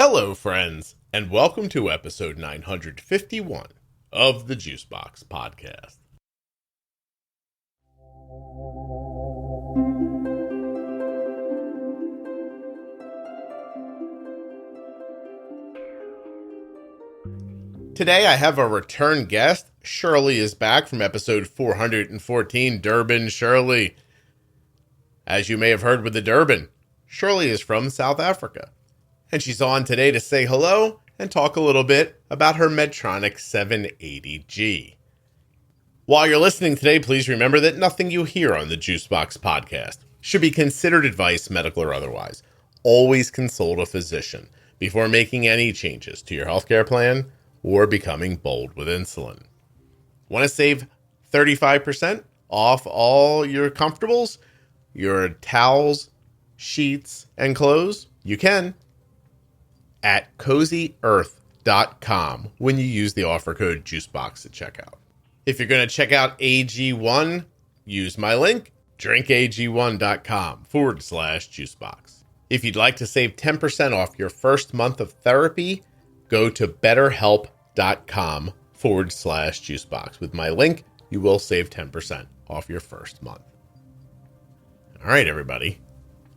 Hello, friends, and welcome to episode 951 of the Juicebox Podcast. Today I have a return guest. Shirley is back from episode 414, Durban Shirley. As you may have heard with the Durban, Shirley is from South Africa. And she's on today to say hello and talk a little bit about her Medtronic 780G. While you're listening today, please remember that nothing you hear on the Juicebox Podcast should be considered advice, medical or otherwise. Always consult a physician before making any changes to your healthcare plan or becoming bold with insulin. Want to save 35% off all your comfortables, your towels, sheets, and clothes? You can at CozyEarth.com when you use the offer code JUICEBOX at checkout. If you're going to check out AG1, use my link, drinkag1.com/juicebox. If you'd like to save 10% off your first month of therapy, go to BetterHelp.com/juicebox. With my link, you will save 10% off your first month. All right, everybody.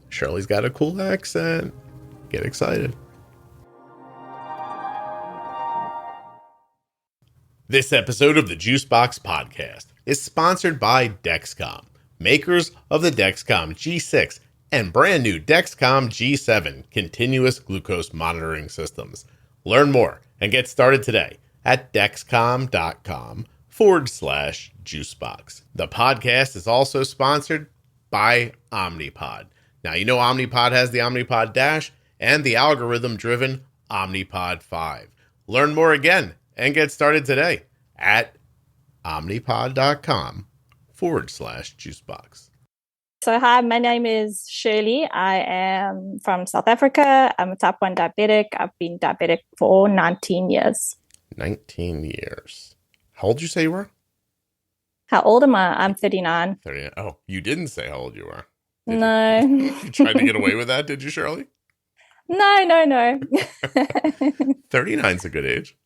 Shirley's got a cool accent. Get excited. This episode of the Juicebox Podcast is sponsored by Dexcom, makers of the Dexcom G6 and brand new Dexcom G7 continuous glucose monitoring systems. Learn more and get started today at Dexcom.com/juicebox. The podcast is also sponsored by Omnipod. Now, you know Omnipod has the Omnipod DASH and the algorithm-driven Omnipod 5. Learn more again and get started today at omnipod.com/juicebox. So hi, my name is Shirley. I am from South Africa. I'm a type 1 diabetic. I've been diabetic for 19 years. 19 years. How old did you say you were? How old am I? I'm 39. 39. Oh, you didn't say how old you were. No. You tried to get away with that, did you, Shirley? No. 39's a good age.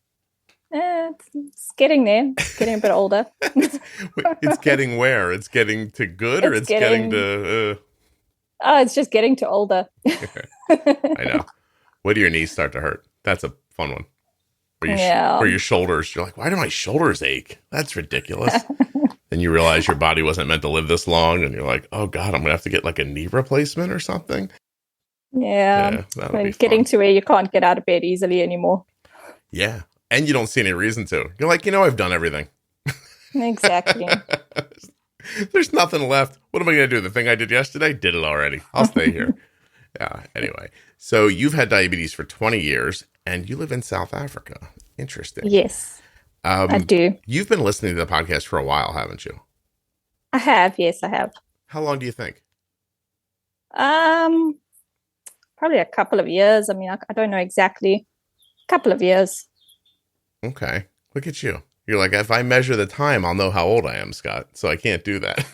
It's getting there. It's getting a bit older. It's getting where? It's getting to good or it's getting to... Oh, it's just getting to older. I know. When do your knees start to hurt? That's a fun one. Or your shoulders. You're like, why do my shoulders ache? That's ridiculous. Then you realize your body wasn't meant to live this long. And you're like, oh God, I'm going to have to get like a knee replacement or something. Yeah. Like getting to where you can't get out of bed easily anymore. Yeah. And you don't see any reason to. You're like, I've done everything. Exactly. There's nothing left. What am I going to do? The thing I did yesterday? Did it already. I'll stay here. Yeah. Anyway. So you've had diabetes for 20 years and you live in South Africa. Interesting. Yes, I do. You've been listening to the podcast for a while, haven't you? I have. Yes, I have. How long do you think? Probably a couple of years. I mean, I don't know exactly. A couple of years. Okay. Look at you. You're like, if I measure the time, I'll know how old I am, Scott. So I can't do that.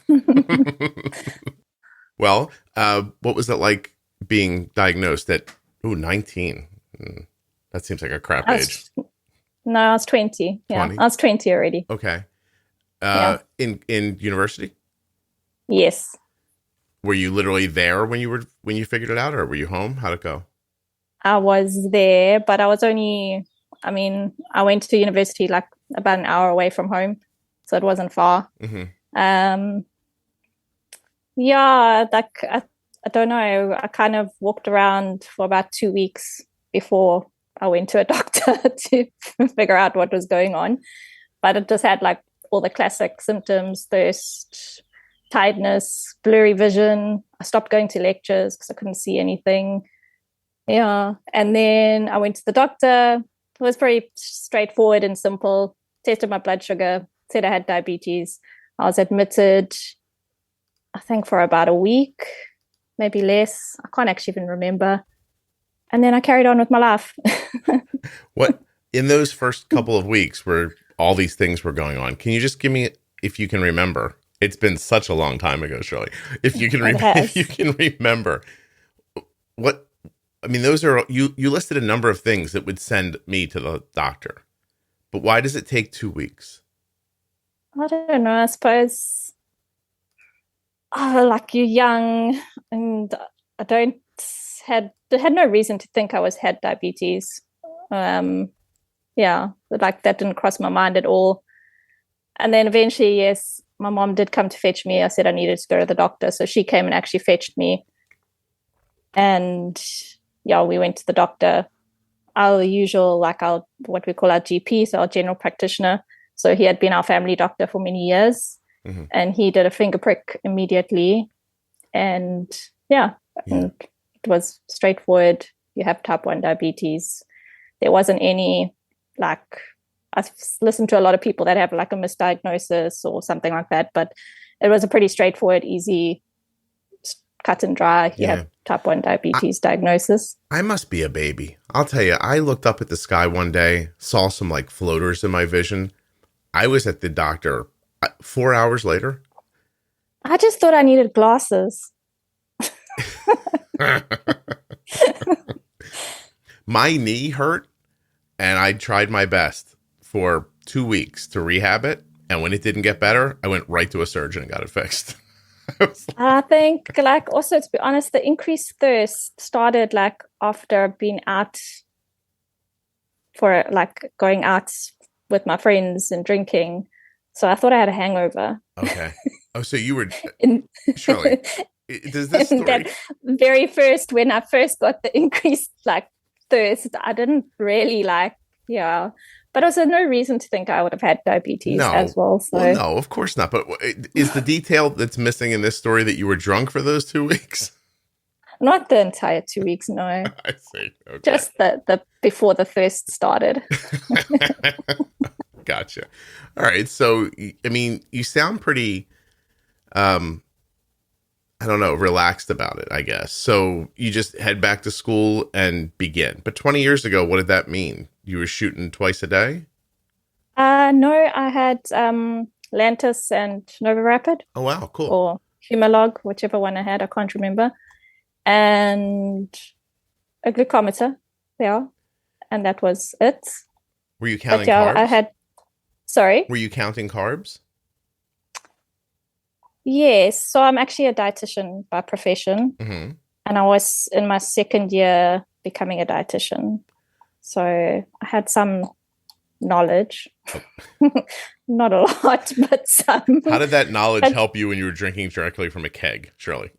Well, what was it like being diagnosed at 19? That seems like a crap age. No, I was 20. Yeah, 20? I was 20 already. Okay. In university? Yes. Were you literally there when you figured it out, or were you home? How'd it go? I was there, but I went to university like about an hour away from home, so it wasn't far. Mm-hmm. Yeah, like I don't know. I kind of walked around for about 2 weeks before I went to a doctor to figure out what was going on. But it just had like all the classic symptoms: thirst, tiredness, blurry vision. I stopped going to lectures because I couldn't see anything. Yeah. And then I went to the doctor. It was pretty straightforward and simple. Tested my blood sugar, said I had diabetes. I was admitted, I think, for about a week, maybe less. I can't actually even remember. And then I carried on with my life. What, in those first couple of weeks where all these things were going on, can you just give me, if you can remember, it's been such a long time ago, Shirley, if you can remember, I mean, those are, you listed a number of things that would send me to the doctor, but why does it take 2 weeks? I don't know. I suppose, like you're young, and I had no reason to think I had diabetes. Yeah, like that didn't cross my mind at all. And then eventually, yes, my mom did come to fetch me. I said I needed to go to the doctor, so she came and actually fetched me. And yeah, we went to the doctor. Our usual, like what we call our GP, so our general practitioner. So he had been our family doctor for many years, and he did a finger prick immediately. And yeah, and it was straightforward. You have type 1 diabetes. There wasn't any, like, I've listened to a lot of people that have like a misdiagnosis or something like that, but it was a pretty straightforward, easy, cut and dry. You have type 1 diabetes diagnosis. I must be a baby. I'll tell you, I looked up at the sky one day, saw some like floaters in my vision. I was at the doctor 4 hours later. I just thought I needed glasses. My knee hurt, and I tried my best for 2 weeks to rehab it. And when it didn't get better, I went right to a surgeon and got it fixed. I think, like, also to be honest, the increased thirst started like after being out for like going out with my friends and drinking. So I thought I had a hangover. Okay. Oh, so you were Shirley. Does this story? That very first, when I first got the increased like thirst, I didn't really but also no reason to think I would have had diabetes as well. So no, of course not. But is the detail that's missing in this story that you were drunk for those 2 weeks? Not the entire 2 weeks, no. I see. Okay. Just the before the thirst started. Gotcha. All right. So, I mean, you sound pretty, I don't know, relaxed about it, I guess. So you just head back to school and begin. But 20 years ago, what did that mean? You were shooting twice a day? No, I had Lantus and Nova Rapid. Oh, wow. Cool. Or Humalog, whichever one I had. I can't remember. And a glucometer. Yeah. And that was it. Were you counting carbs? Sorry? Were you counting carbs? Yes. So I'm actually a dietitian by profession. Mm-hmm. And I was in my second year becoming a dietitian. So I had some knowledge. Not a lot, but some. How did that knowledge help you when you were drinking directly from a keg, Shirley?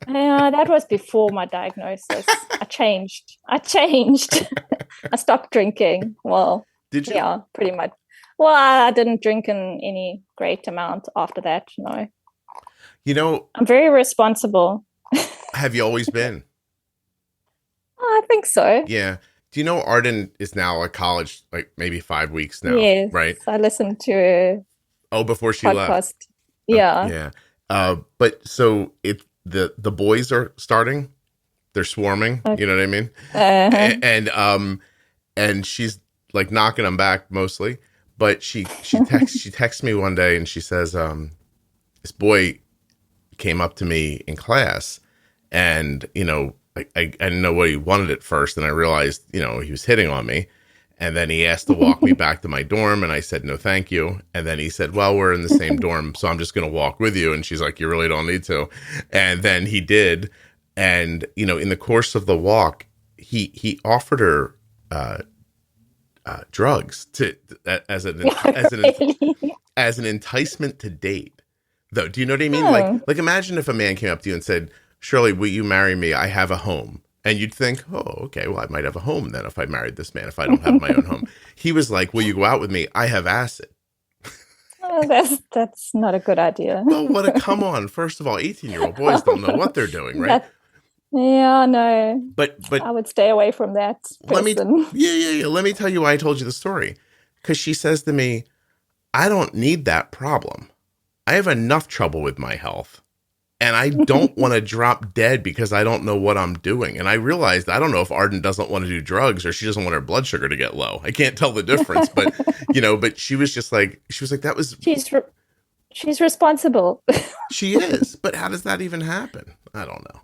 That was before my diagnosis. I changed. I stopped drinking. Well, did you? Yeah, pretty much. Well, I didn't drink in any great amount after that, no. You know, I'm very responsible. Have you always been? I think so. Yeah. Do you know Arden is now at college, like maybe 5 weeks now? Yes, right. I listened to a before she podcast. Left. Yeah. Yeah. But so the boys are starting. They're swarming. Okay. You know what I mean? Uh-huh. And she's like knocking them back mostly. But she texts me one day and she says, this boy came up to me in class, and I didn't know what he wanted at first, and I realized he was hitting on me, and then he asked to walk me back to my dorm, and I said no thank you, and then he said, well, we're in the same dorm, so I'm just gonna walk with you, and she's like, you really don't need to, and then he did, and in the course of the walk, he offered her drugs as an enticement to date, though. Do you know what I mean? Oh. Like imagine if a man came up to you and said, Shirley, will you marry me? I have a home. And you'd think, oh, okay, well, I might have a home then if I married this man, if I don't have my own home. He was like, will you go out with me? I have acid. Oh, that's not a good idea. Well, come on. First of all, 18-year-old boys don't know what they're doing, right? Yeah, no. But I would stay away from that person. Let me tell you why I told you the story. Because she says to me, I don't need that problem. I have enough trouble with my health. And I don't want to drop dead because I don't know what I'm doing. And I realized, I don't know if Arden doesn't want to do drugs or she doesn't want her blood sugar to get low. I can't tell the difference. But, but she was like, that was... She's responsible. She is. But how does that even happen? I don't know.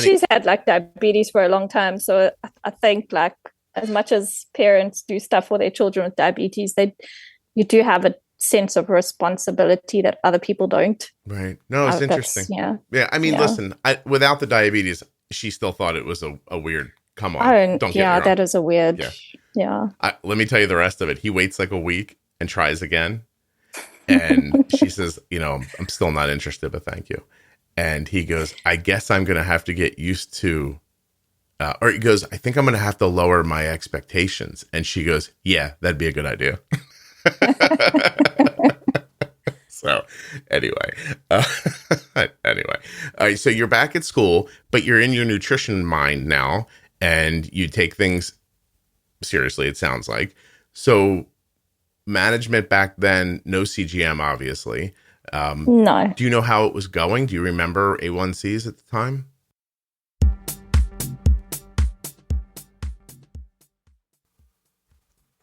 She's had like diabetes for a long time. So I think like as much as parents do stuff for their children with diabetes, you do have a sense of responsibility that other people don't. Right. No, it's interesting. Yeah. I mean, listen, without the diabetes, she still thought it was a weird, come on. Oh, don't get me wrong. That is a weird. Yeah. Let me tell you the rest of it. He waits like a week and tries again. And she says, I'm still not interested, but thank you. And he goes, I guess I'm going to have to get used to, or he goes, I think I'm going to have to lower my expectations. And she goes, yeah, that'd be a good idea. So anyway, so you're back at school, but you're in your nutrition mind now, and you take things seriously, it sounds like. So management back then, no CGM, obviously. No. Do you know how it was going? Do you remember A1Cs at the time?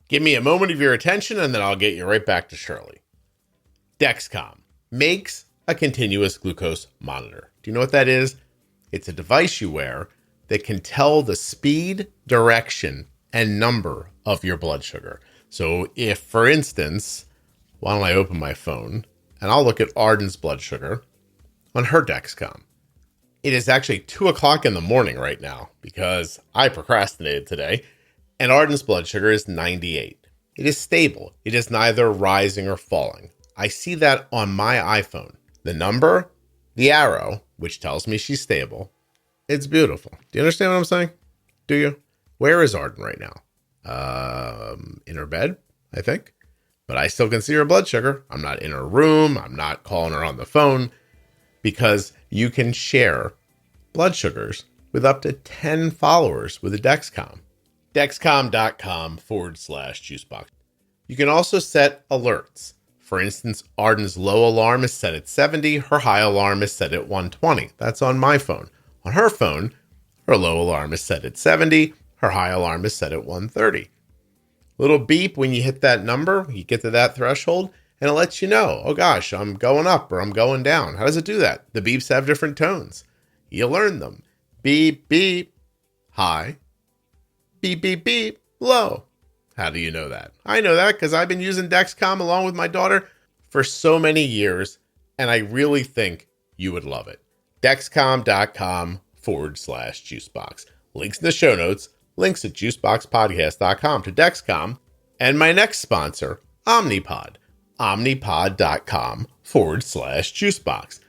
Give me a moment of your attention, and then I'll get you right back to Shirley. Dexcom makes a continuous glucose monitor. Do you know what that is? It's a device you wear that can tell the speed, direction, and number of your blood sugar. So if, for instance, why don't I open my phone and I'll look at Arden's blood sugar on her Dexcom. It is actually 2:00 in the morning right now because I procrastinated today, and Arden's blood sugar is 98. It is stable. It is neither rising or falling. I see that on my iPhone. The number, the arrow, which tells me she's stable. It's beautiful. Do you understand what I'm saying? Do you? Where is Arden right now? In her bed, I think. But I still can see her blood sugar. I'm not in her room. I'm not calling her on the phone, because you can share blood sugars with up to 10 followers with a Dexcom. Dexcom.com/juicebox. You can also set alerts. For instance, Arden's low alarm is set at 70. Her high alarm is set at 120. That's on my phone. On her phone, her low alarm is set at 70. Her high alarm is set at 130. Little beep when you hit that number, you get to that threshold, and it lets you know, oh gosh, I'm going up or I'm going down. How does it do that? The beeps have different tones. You learn them. Beep, beep, high. Beep, beep, beep, low. How do you know that? I know that because I've been using Dexcom along with my daughter for so many years, and I really think you would love it. Dexcom.com/juicebox. Links in the show notes, links at juiceboxpodcast.com to Dexcom, and my next sponsor, Omnipod. Omnipod.com/juicebox.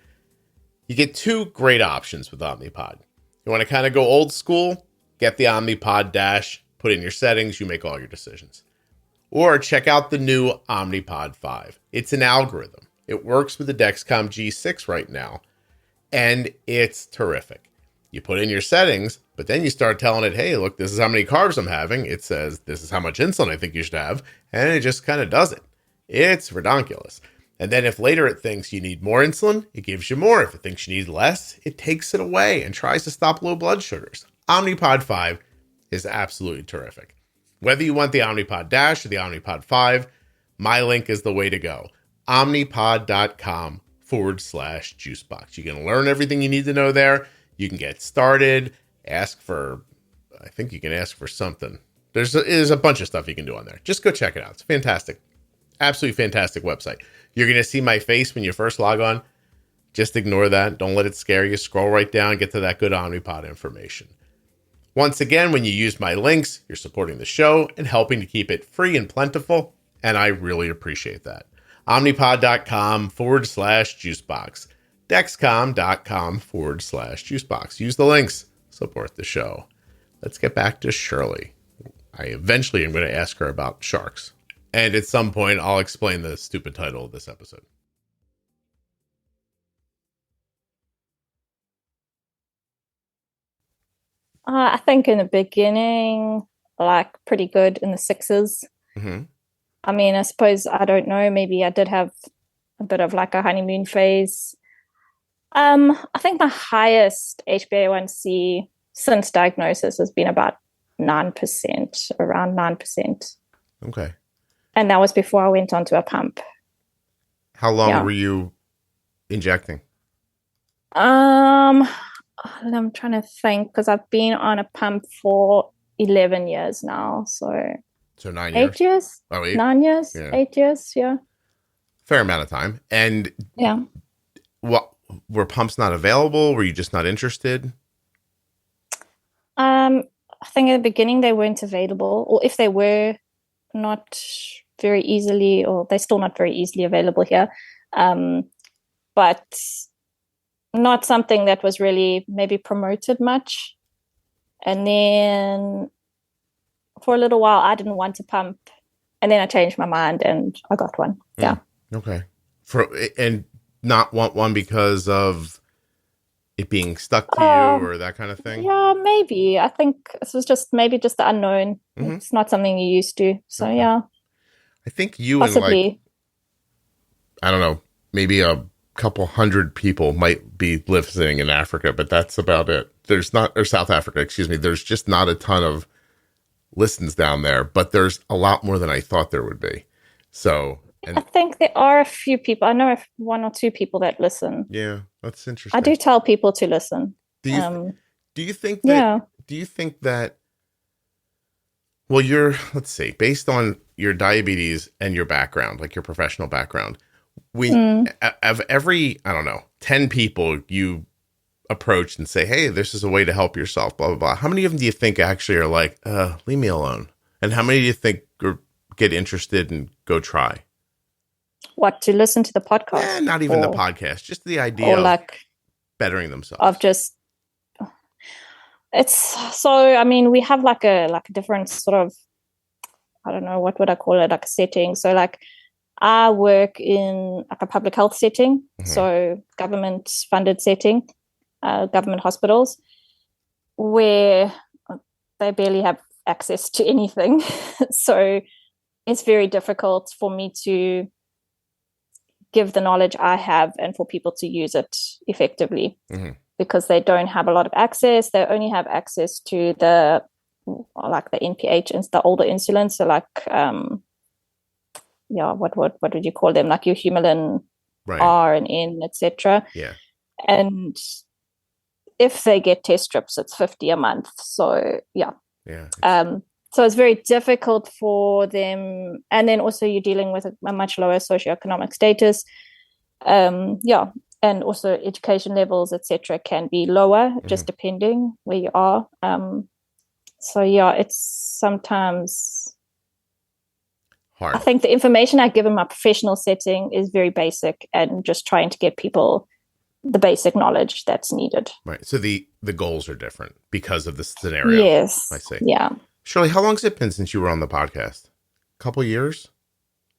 You get two great options with Omnipod. You want to kind of go old school? Get the Omnipod DASH. Put in your settings, you make all your decisions. Or check out the new Omnipod 5. It's an algorithm. It works with the Dexcom G6 right now, and it's terrific. You put in your settings, but then you start telling it, hey, look, this is how many carbs I'm having. It says, this is how much insulin I think you should have, and it just kind of does it. It's redonkulous. And then if later it thinks you need more insulin, it gives you more. If it thinks you need less, it takes it away and tries to stop low blood sugars. Omnipod 5 is absolutely terrific. Whether you want the Omnipod DASH or the Omnipod 5, my link is the way to go. Omnipod.com/juicebox. You can learn everything you need to know there. You can get started, I think you can ask for something. There's a bunch of stuff you can do on there. Just go check it out. It's fantastic. Absolutely fantastic website. You're going to see my face when you first log on. Just ignore that. Don't let it scare you. Scroll right down, get to that good Omnipod information. Once again, when you use my links, you're supporting the show and helping to keep it free and plentiful, and I really appreciate that. Omnipod.com/juicebox. Dexcom.com/juicebox. Use the links. Support the show. Let's get back to Shirley. I eventually am going to ask her about sharks. And at some point, I'll explain the stupid title of this episode. I think in the beginning, like pretty good in the 6s. Mm-hmm. I mean, I suppose, I don't know, maybe I did have a bit of like a honeymoon phase. I think my highest HbA1c since diagnosis has been about 9%, around 9%. Okay. And that was before I went onto a pump. How long were you injecting? And I'm trying to think because I've been on a pump for 11 years now. So 9 years? 8 years? Oh, 8? 9 years? Yeah. 8 years? Yeah. Fair amount of time. And Yeah. what, were pumps not available? Were you just not interested? I think at the beginning they weren't available, or if they were, not very easily, or they're still not very easily available here. But not something that was really maybe promoted much. And then for a little while, I didn't want to pump. And then I changed my mind and I got one. Yeah. Okay. And not want one because of it being stuck to you or that kind of thing? Yeah, maybe. I think this was just maybe just the unknown. Mm-hmm. It's not something you're used to. So, Okay. yeah. I think you Possibly. and I don't know, maybe a couple hundred people might be listening in Africa, but that's about it. Or South Africa, excuse me. There's just not a ton of listens down there, but there's a lot more than I thought there would be. So, I think there are a few people. I know one or two people that listen. Yeah, that's interesting. I do tell people to listen. Do you think that? Do you think that? Well, let's see. Based on your diabetes and your background, like your professional background, of every 10 people you approach and say, "Hey, this is a way to help yourself," blah blah blah. How many of them do you think actually are like, "Leave me alone"? And how many do you think get interested and go try? What, to listen to the podcast? Not even the podcast, just the idea of bettering themselves. Of just, it's so. I mean, we have like a different sort of, I don't know, what would I call it, like a setting. So like, I work in like a public health setting, so government funded setting, government hospitals, where they barely have access to anything. So it's very difficult for me to give the knowledge I have and for people to use it effectively because they don't have a lot of access. They only have access to the NPH and the older insulin. So like, what would you call them? Like your Humulin R and N, etc. Yeah. And if they get test strips, it's $50 a month. So yeah. So it's very difficult for them. And then also you're dealing with a much lower socioeconomic status. And also education levels, etc., can be lower, just depending where you are. It's sometimes hard. I think the information I give in my professional setting is very basic and just trying to get people the basic knowledge that's needed. Right. So the goals are different because of the scenario. Yes. I see. Yeah. Shirley, how long has it been since you were on the podcast? A couple years?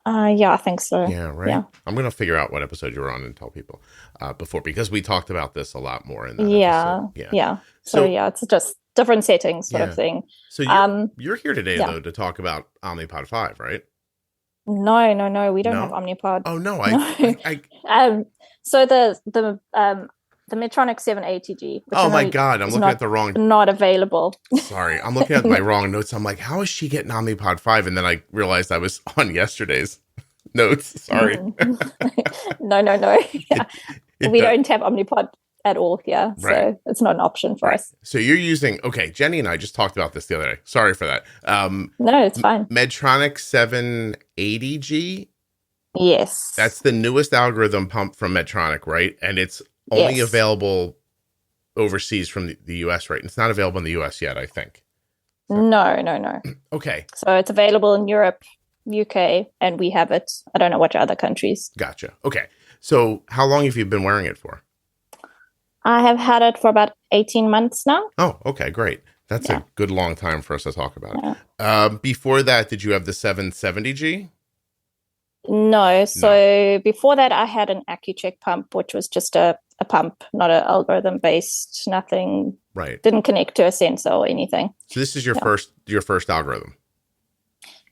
Yeah, I think so. Yeah, right? Yeah. I'm going to figure out what episode you were on and tell people before, because we talked about this a lot more in that episode. Yeah. So it's just different settings sort of thing. So you're here today, though, to talk about Omnipod 5, right? No. We don't have Omnipod. Oh, no. So the Medtronic 780G. Oh my God, I'm looking at the wrong. Not available. Sorry, I'm looking at my wrong notes. I'm like, how is she getting Omnipod 5? And then I realized I was on yesterday's notes. Sorry. No. Yeah. We don't have Omnipod at all here, so it's not an option for us. So you're using, Jenny and I just talked about this the other day. Sorry for that. No, it's fine. Medtronic 780G. Yes. That's the newest algorithm pump from Medtronic, right? And it's only available overseas from the US, right? It's not available in the US yet, I think. So. No. Okay. So it's available in Europe, UK, and we have it. I don't know what other countries. Gotcha. Okay. So how long have you been wearing it for? I have had it for about 18 months now. Oh, okay, great. That's a good long time for us to talk about. Yeah. Before that, did you have the 770G? No. So before that, I had an AccuCheck pump, which was just a pump, not an algorithm based, nothing. Right. Didn't connect to a sensor or anything. So this is your first algorithm?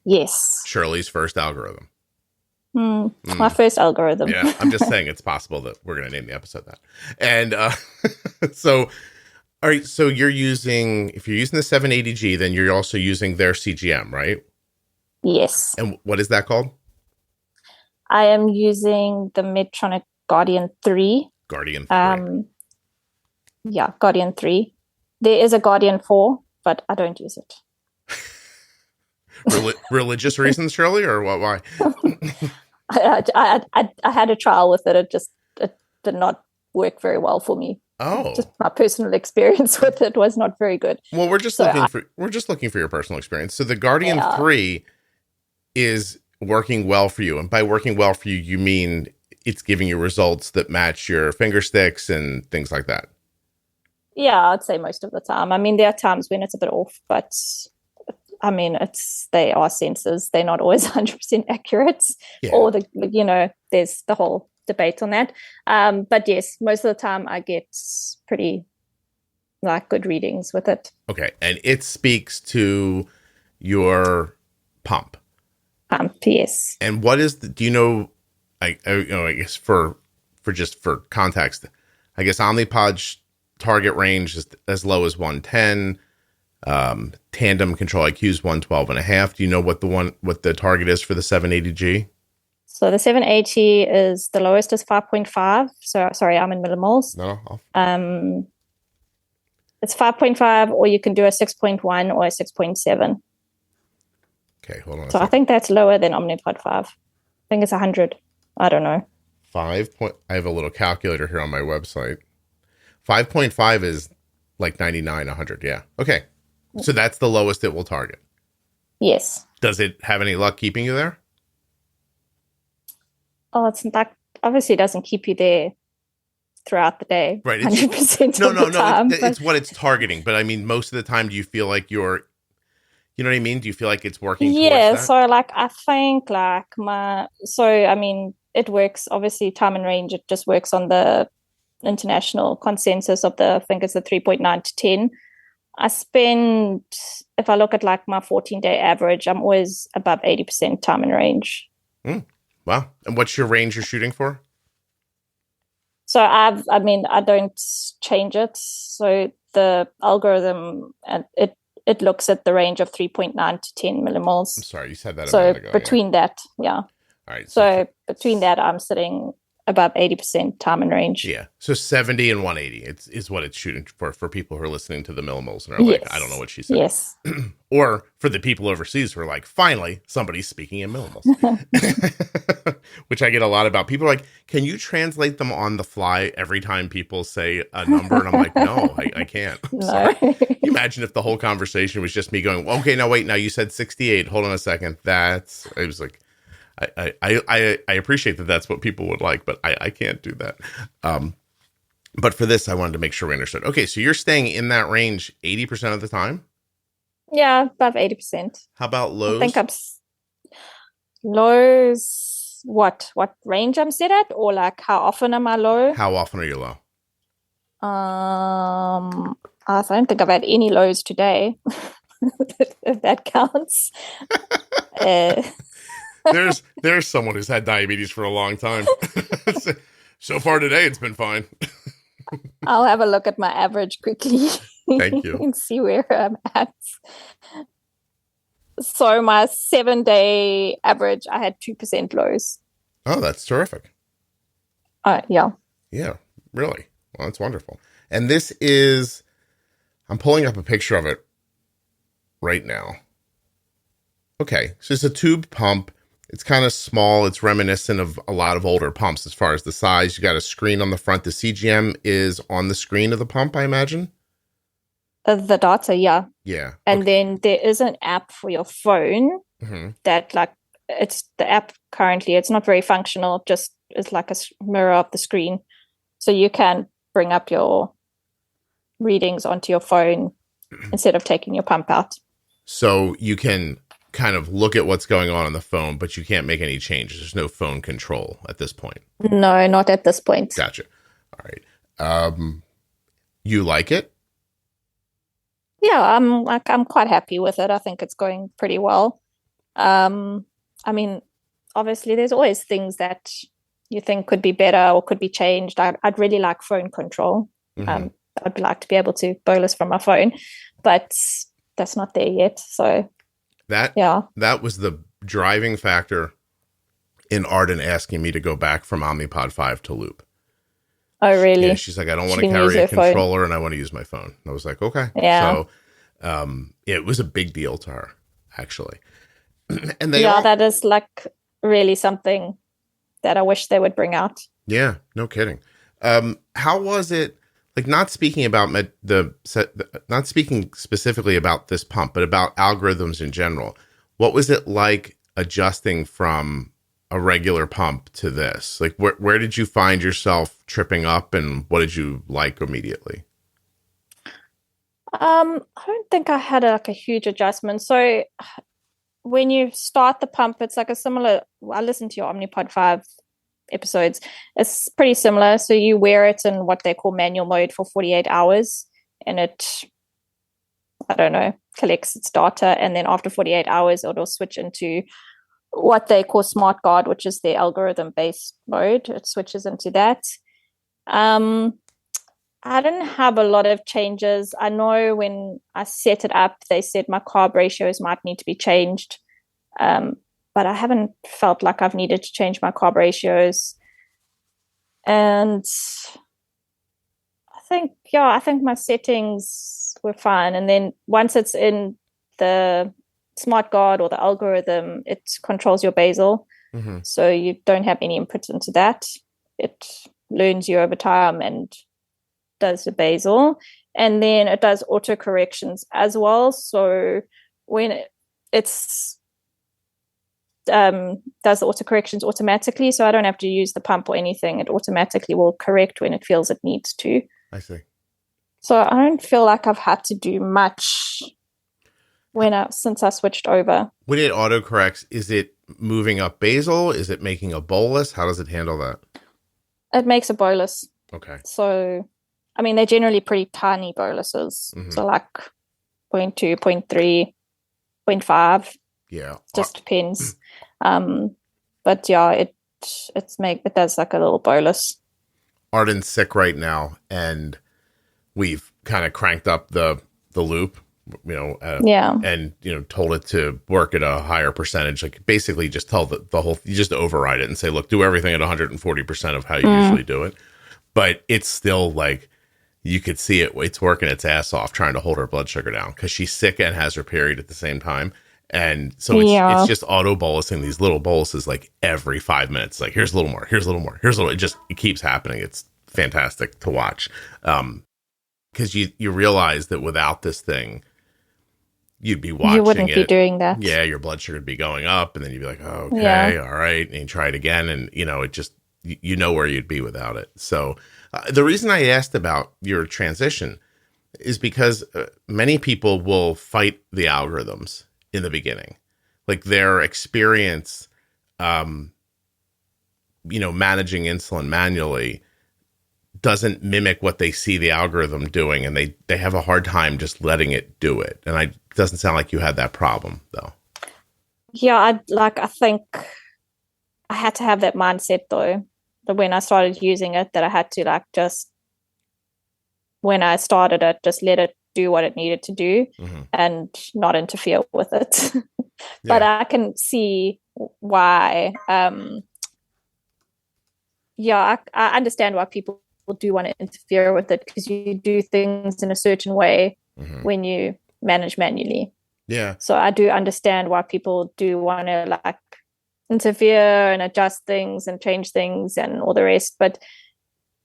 Yes. Shirley's first algorithm. My first algorithm. Yeah, I'm just saying it's possible that we're going to name the episode that. And so, all right, so if you're using the 780G, then you're also using their CGM, right? Yes. And what is that called? I am using the Medtronic Guardian 3. Guardian 3. Yeah, Guardian 3. There is a Guardian 4, but I don't use it. Religious reasons, Shirley, or what? Why? I had a trial with it. It did not work very well for me. Oh, just my personal experience with it was not very good. Well, we're just looking for your personal experience. So the Guardian 3 is working well for you, and by working well for you, you mean it's giving you results that match your finger sticks and things like that. Yeah, I'd say most of the time. I mean, there are times when it's a bit off, but I mean, they are sensors. They're not always 100% accurate, or there's the whole debate on that. But yes, most of the time I get pretty good readings with it. Okay, and it speaks to your pump. Yes. And what is do you know? I guess for context, I guess Omnipod's target range is as low as 110. Tandem Control IQ is 112.5. Do you know what the target is for the 780G? So the 780 is the lowest is 5.5. So sorry, I'm in millimoles. No. It's 5.5, or you can do a 6.1 or a 6.7. Okay, hold on. So I think that's lower than Omnipod 5. I think it's 100. I don't know. I have a little calculator here on my website. 5.5 is like 99, 100. Yeah. Okay. So that's the lowest it will target. Yes. Does it have any luck keeping you there? Oh, it's like obviously it doesn't keep you there throughout the day. Right. 100% of the time. It's what it's targeting. But I mean, most of the time, do you feel like you know what I mean? Do you feel like it's working towards that? So I think I mean, it works, obviously time and range, it just works on the international consensus of I think it's the 3.9 to 10. If I look at my 14-day average, I'm always above 80% time and range. Wow. And what's your range you're shooting for? So I don't change it. So the algorithm, it looks at the range of 3.9 to 10 millimoles. I'm sorry, you said that a minute ago. So between that, yeah. All right. So between that, I'm sitting above 80% time and range. Yeah. So 70 and 180 is what it's shooting for people who are listening to the millimoles and are like, I don't know what she said. Yes. Or for the people overseas who are like, finally, somebody's speaking in millimoles. Which I get a lot about. People are like, can you translate them on the fly every time people say a number? And I'm like, no, I can't. No. Imagine if the whole conversation was just me going, okay, now wait, now you said 68. Hold on a second. I was like, I appreciate that that's what people would like, but I can't do that. But for this, I wanted to make sure we understood. Okay, so you're staying in that range 80% of the time? Yeah, above 80%. How about lows? I think lows, what range I'm set at? Or how often am I low? How often are you low? I don't think I've had any lows today, if that counts. There's someone who's had diabetes for a long time. So far today, it's been fine. I'll have a look at my average quickly. Thank you. And see where I'm at. So my 7-day average, I had 2% lows. Oh, that's terrific. Yeah. Yeah, really. Well, that's wonderful. And this is, I'm pulling up a picture of it right now. Okay, so it's a tube pump. It's kind of small. It's reminiscent of a lot of older pumps as far as the size. You got a screen on the front. The CGM is on the screen of the pump, I imagine? The data, yeah. Yeah. And then there is an app for your phone that it's the app currently, it's not very functional. Just it's like a mirror of the screen. So you can bring up your readings onto your phone instead of taking your pump out. So you can kind of look at what's going on the phone, but you can't make any changes. There's no phone control at this point. No, not at this point. Gotcha. All right. You like it? Yeah, I'm quite happy with it. I think it's going pretty well. I mean, obviously there's always things that you think could be better or could be changed. I'd really like phone control. I'd like to be able to bolus from my phone, but that's not there yet. So that was the driving factor in Arden asking me to go back from Omnipod 5 to Loop. Oh, really? Yeah, she's like, I don't want She to can use carry a her phone. controller and I want to use my phone. I was like, okay. Yeah. So it was a big deal to her, actually. And they Yeah, all, that is like really something that I wish they would bring out. yeah, no kidding. How was it, like, not speaking about not speaking specifically about this pump, but about algorithms in general. What was it like adjusting from a regular pump to this? Like, where did you find yourself tripping up, and what did you like immediately? I don't think I had like a huge adjustment. So when you start the pump, it's like a similar. I listened to your Omnipod 5 episodes. It's pretty similar. So you wear it in what they call manual mode for 48 hours, and it, I don't know, collects its data, and then after 48 hours, it'll switch into what they call smart guard, which is their algorithm-based mode. It switches into that. I didn't have a lot of changes. I know when I set it up, they said my carb ratios might need to be changed. But I haven't felt like I've needed to change my carb ratios. And I think my settings were fine. And then once it's in the smart guard or the algorithm, it controls your basal. Mm-hmm. So you don't have any input into that. It learns you over time and does the basal. And then it does auto corrections as well. So when it's does the auto corrections automatically, so I don't have to use the pump or anything. It automatically will correct when it feels it needs to. I see. So I don't feel like I've had to do much since I switched over. When it autocorrects, is it moving up basal? Is it making a bolus? How does it handle that? It makes a bolus. Okay. So, I mean, they're generally pretty tiny boluses. Mm-hmm. So like 0.2, 0.3, 0.5. Yeah. Just depends. But yeah, it does like a little bolus. Arden's sick right now, and we've kind of cranked up the loop, and told it to work at a higher percentage. Like, basically just tell the whole, you just override it and say, look, do everything at 140% of how you usually do it. But it's still like, you could see it's working its ass off trying to hold her blood sugar down because she's sick and has her period at the same time. And so it's just auto bolusing these little boluses like every 5 minutes. Like, here's a little more, here's a little more, here's a little. It keeps happening. It's fantastic to watch. Because you realize that without this thing, you'd be watching it. You wouldn't be doing that. Yeah, your blood sugar would be going up, and then you'd be like, oh, okay, all right, and you try it again, and it just, where you'd be without it. So the reason I asked about your transition is because many people will fight the algorithms in the beginning, like their experience, managing insulin manually doesn't mimic what they see the algorithm doing, and they have a hard time just letting it do it. And it doesn't sound like you had that problem though. Yeah, I think I had to have that mindset though, that when I started using it, that I had to when I started it, just let it do what it needed to do and not interfere with it. But I can see why. I understand why people do want to interfere with it, because you do things in a certain way when you manage manually. Yeah. So I do understand why people do want to interfere and adjust things and change things and all the rest. But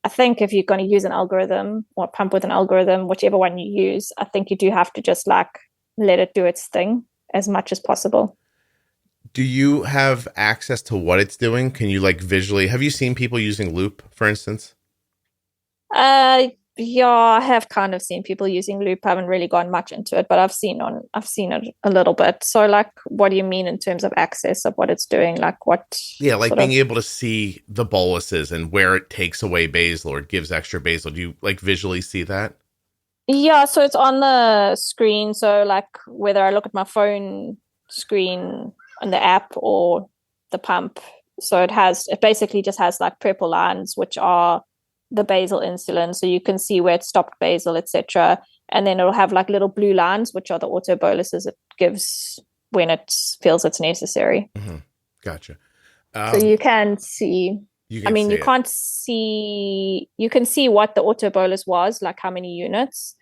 I think if you're going to use an algorithm or pump with an algorithm, whichever one you use, I think you do have to just let it do its thing as much as possible. Do you have access to what it's doing? Can you visually, have you seen people using Loop, for instance? Yeah, I have kind of seen people using Loop. I haven't really gone much into it, but I've seen it a little bit. So what do you mean in terms of access of what it's doing? What? Yeah, being able to see the boluses and where it takes away basal or it gives extra basal. Do you visually see that? Yeah, so it's on the screen. So whether I look at my phone screen on the app or the pump, so it basically just has purple lines, which are the basal insulin, so you can see where it stopped basal, etc. And then it'll have little blue lines, which are the auto boluses it gives when it feels it's necessary. Mm-hmm. Gotcha. So you can see You I can mean, see you it. can't see, you can see what the autobolus was, like how many units.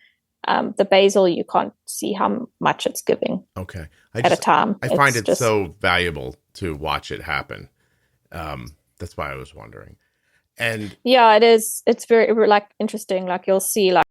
The basal, you can't see how much it's giving Okay. at a time. I find It's it just, so valuable to watch it happen. That's why I was wondering. And yeah, it is. It's very like interesting. Like you'll see like